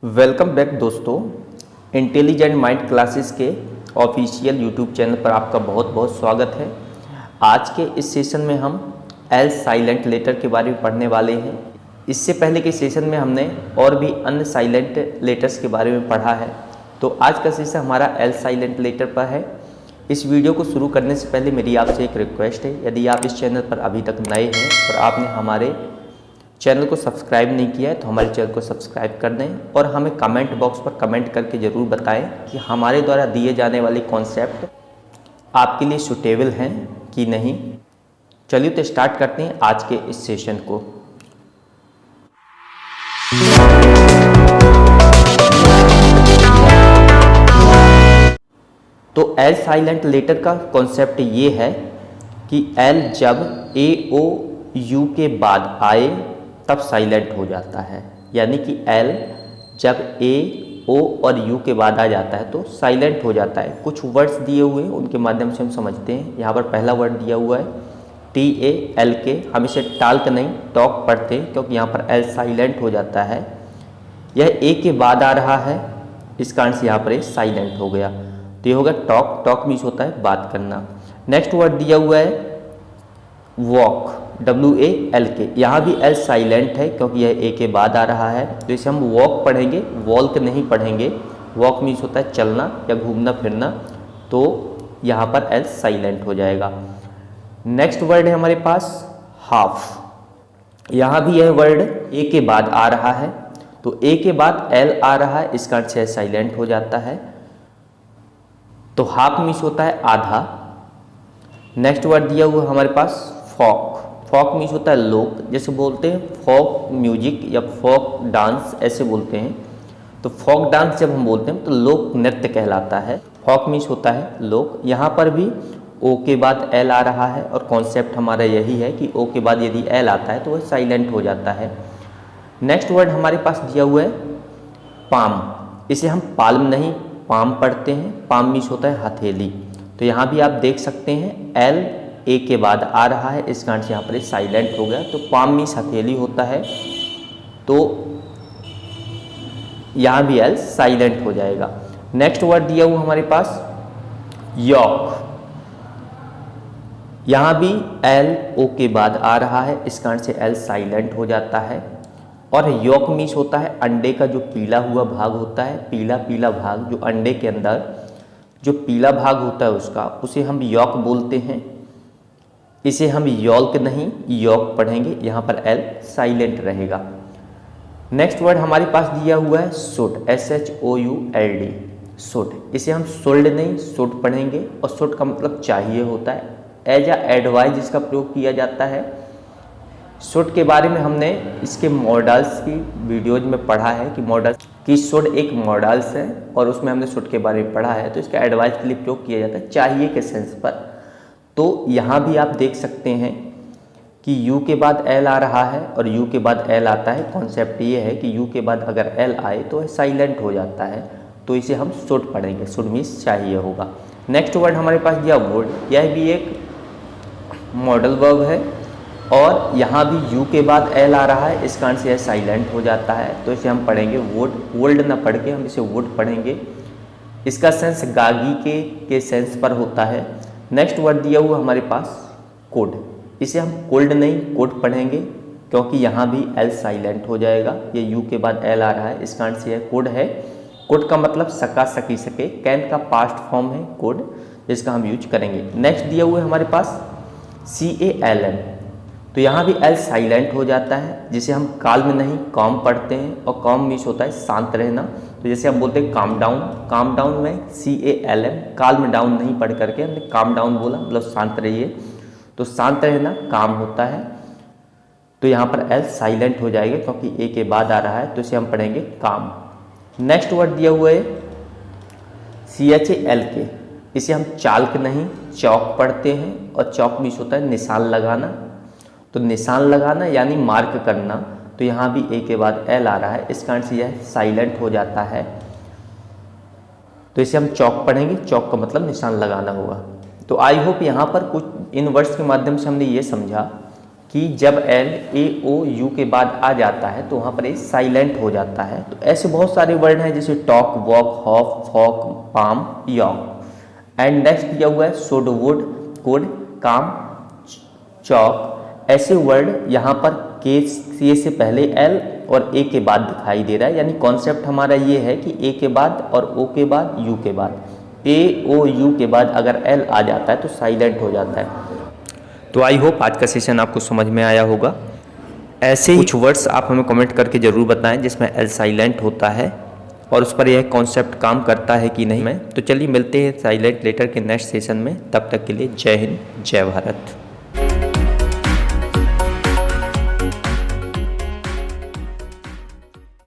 Welcome back दोस्तों। Intelligent mind classes के official YouTube channel पर आपका बहुत बहुत स्वागत है। आज के इस सेशन में हम एल साइलेंट लेटर के बारे में पढ़ने वाले हैं। इससे पहले के सेशन में हमने और भी अन्य साइलेंट लेटर्स के बारे में पढ़ा है, तो आज का सेशन हमारा एल साइलेंट लेटर पर है। इस वीडियो को शुरू करने से पहले मेरी आपसे एक रिक्वेस्ट है, यदि आप इस चैनल पर अभी तक नए हैं और आपने हमारे चैनल को सब्सक्राइब नहीं किया है तो हमारे चैनल को सब्सक्राइब कर दें और हमें कमेंट बॉक्स पर कमेंट करके ज़रूर बताएं कि हमारे द्वारा दिए जाने वाले कॉन्सेप्ट आपके लिए सूटेबल हैं कि नहीं। चलिए तो स्टार्ट करते हैं आज के इस सेशन को। तो एल साइलेंट लेटर का कॉन्सेप्ट ये है कि एल जब ए ओ यू के बाद आए तब साइलेंट हो जाता है, यानी कि एल जब ए ओ और यू के बाद आ जाता है तो साइलेंट हो जाता है। कुछ वर्ड्स दिए हुए हैं उनके माध्यम से हम समझते हैं। यहाँ पर पहला वर्ड दिया हुआ है TALK, हम इसे टाल्क नहीं टॉक पढ़ते हैं क्योंकि यहाँ पर एल साइलेंट हो जाता है। यह ए के बाद आ रहा है, इस कारण से यहाँ पर ए साइलेंट हो गया, तो ये होगा टॉक। टॉक मीन्स होता है बात करना। नेक्स्ट वर्ड दिया हुआ है वॉक, WALK, यहाँ भी एल साइलेंट है क्योंकि यह ए के बाद आ रहा है, तो इसे हम वॉक पढ़ेंगे, वॉल्क नहीं पढ़ेंगे। वॉक मीन्स होता है चलना या घूमना फिरना, तो यहाँ पर एल साइलेंट हो जाएगा। नेक्स्ट वर्ड है हमारे पास हाफ, यहाँ भी यह वर्ड ए के बाद आ रहा है, तो ए के बाद एल आ रहा है, इस कारण से साइलेंट हो जाता है, तो हाफ मीन्स होता है आधा। नेक्स्ट वर्ड दिया हुआ हमारे पास फॉक, फॉक मीन्स होता है लोक, जैसे बोलते हैं फोक म्यूजिक या फोक डांस ऐसे बोलते हैं, तो फोक डांस जब हम बोलते हैं तो लोक नृत्य कहलाता है। फॉक मीन्स होता है लोक। यहाँ पर भी ओ के बाद एल आ रहा है और कॉन्सेप्ट हमारा यही है कि ओ के बाद यदि एल आता है तो वह साइलेंट हो जाता है। नेक्स्ट वर्ड हमारे पास दिया हुआ है पाम, इसे हम पाल्म नहीं पाम पढ़ते हैं। पाम मीन्स होता है हथेली, तो यहाँ भी आप देख सकते हैं एल ए के बाद आ रहा है, इस कारण से यहाँ पर साइलेंट हो गया, तो पाम मीन्स हथेली होता है, तो यहाँ भी एल साइलेंट हो जाएगा। नेक्स्ट वर्ड दिया हुआ हमारे पास यॉक, यहाँ भी एल ओ के बाद आ रहा है, इस कारण से एल साइलेंट हो जाता है। और यॉक मीन्स होता है अंडे का जो पीला हुआ भाग होता है, पीला पीला भाग जो अंडे के अंदर जो पीला भाग होता है उसका, उसे हम यॉक बोलते हैं। इसे हम यॉल्क नहीं यॉक पढ़ेंगे, यहाँ पर एल साइलेंट रहेगा। नेक्स्ट वर्ड हमारे पास दिया हुआ है शुड, SHOULD, शुड, इसे हम शुल्ड नहीं शुड पढ़ेंगे, और शुड का मतलब चाहिए होता है, एज अ एडवाइस इसका प्रयोग किया जाता है। शुड के बारे में हमने इसके मॉडल्स की वीडियोज में पढ़ा है कि मॉडल्स की शुड एक मॉडल्स है और उसमें हमने शुड के बारे में पढ़ा है, तो इसका एडवाइस के लिए प्रयोग किया जाता है चाहिए के सेंस पर। तो यहाँ भी आप देख सकते हैं कि यू के बाद एल आ रहा है और यू के बाद एल आता है। कॉन्सेप्ट ये है कि यू के बाद अगर एल आए तो साइलेंट हो जाता है, तो इसे हम शुड पढ़ेंगे, शुड मीन्स चाहिए होगा। नेक्स्ट वर्ड हमारे पास दिया वुड, यह भी एक मॉडल वर्ब है और यहाँ भी यू के बाद एल आ रहा है, इस कारण से यह साइलेंट हो जाता है, तो इसे हम पढ़ेंगे वुड, वुल्ड ना पढ़ के हम इसे वुड पढ़ेंगे। इसका सेंस गागी के सेंस पर होता है। नेक्स्ट वर्ड दिया हुआ हमारे पास कोड, इसे हम कोल्ड नहीं कोड पढ़ेंगे क्योंकि यहाँ भी एल साइलेंट हो जाएगा, ये यू के बाद एल आ रहा है, इस कारण से यह कोड है। कोड का मतलब सका सकी सके, कैन का पास्ट फॉर्म है कोड, जिसका हम यूज करेंगे। नेक्स्ट दिया हुआ है हमारे पास CALM, तो यहाँ भी एल साइलेंट हो जाता है, जिसे हम काल्म नहीं कॉम पढ़ते हैं, और कॉम मीन्स होता है शांत रहना, तो जैसे हम बोलते हैं काम डाउन, काम डाउन में CALM, काल्म डाउन नहीं पढ़ करके हमने काम डाउन बोला, मतलब शांत रहिए, तो शांत रहना काम होता है, तो यहाँ पर एल साइलेंट हो जाएगा क्योंकि ए के बाद आ रहा है, तो इसे हम पढ़ेंगे काम। नेक्स्ट वर्ड दिया हुआ है CHALK, इसे हम चाल्क नहीं चौक पढ़ते हैं, और चौक मीन्स होता है निशान लगाना, तो निशान लगाना यानी मार्क करना, तो यहाँ भी ए के बाद एल आ रहा है, इस कारण से यह साइलेंट हो जाता है, तो इसे हम चौक पढ़ेंगे, चौक का मतलब निशान लगाना होगा। तो आई होप यहाँ पर कुछ इन वर्ड्स के माध्यम से हमने ये समझा कि जब एल ए ओ यू के बाद आ जाता है तो वहाँ पर ये साइलेंट हो जाता है। तो ऐसे बहुत सारे वर्ड हैं जैसे talk, walk, hop, folk, palm, yolk. And next दिया हुआ है should, would, could, calm, chalk. ऐसे वर्ड यहाँ पर के से पहले एल और ए के बाद दिखाई दे रहा है, यानी कॉन्सेप्ट हमारा ये है कि ए के बाद और ओ के बाद, यू के बाद, ए ओ यू के बाद अगर एल आ जाता है तो साइलेंट हो जाता है। तो आई होप आज का सेशन आपको समझ में आया होगा। ऐसे ही कुछ वर्ड्स आप हमें कमेंट करके ज़रूर बताएं जिसमें एल साइलेंट होता है और उस पर यह कॉन्सेप्ट काम करता है कि नहीं। तो चलिए मिलते हैं साइलेंट लेटर के नेक्स्ट सेशन में, तब तक के लिए जय हिंद, जय भारत।